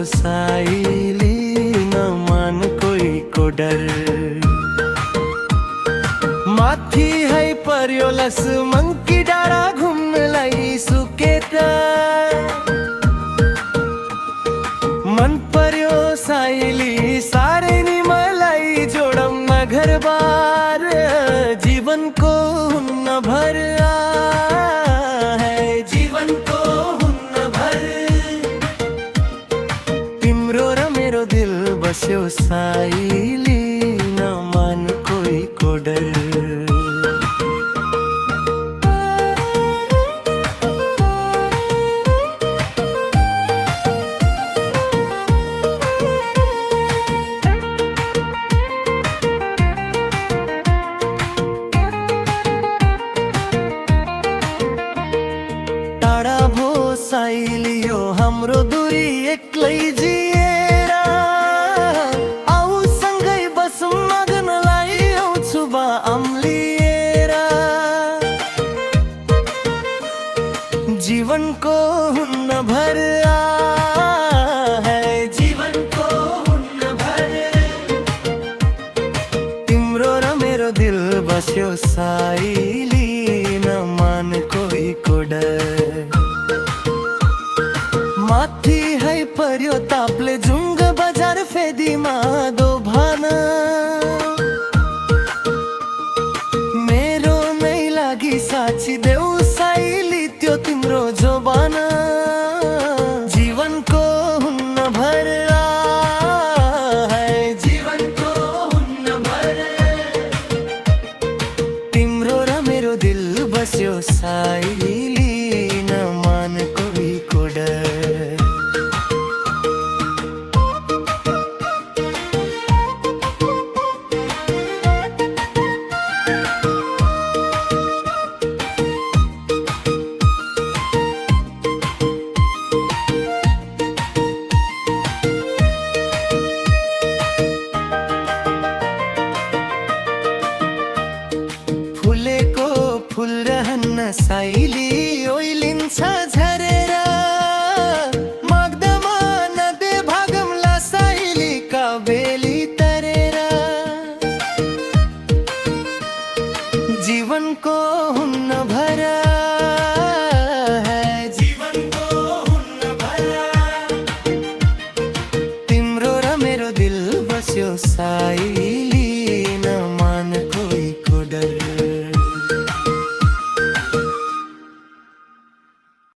बस्यो साइली नमान कोहीको डर। माथि है पर्यो लस मङ्की डाँडा घुम्नलाई सुकेता। मन पर्यो साइली साह्रै नि मलाई जोडौँ न घरबार। जीवनको हुन्न भर है, जीवनको हुन्न भर। तिम्रो र मेरो दिल बस्यो साइली नमान कोहीको डर। टाढा भो साइली यो हाम्रो दूरी एक्लै जिएर। आऊ सँगै बसौँ मग्नलाई आउँछु बा अम्लिएर। जीवनको हुन्न भर है, जीवनको हुन्न भर। तिम्रो र मेरो दिल बस्यो साइली नमान कोहीको डर। माथि है पर्यो तापले जुङ्ग बजार फेदीमा दोभान। मेरो नै लागि साची देऊ साइली त्यो तिम्रो जोबान। जीवनको हुन्न भर है, जीवनको हुन्न भर। तिम्रो र मेरो दिल बस्यो साइली नमान कोहीको डर। फुलेको फुल रहन्न साइली ओइलिन्छ झरेर। माग्दामा नदे भागमला साइलीका बेली तरेर। जीवनको हुन्न भर है, जीवनको हुन्न भर। तिम्रो र मेरो दिल बस्यो साइली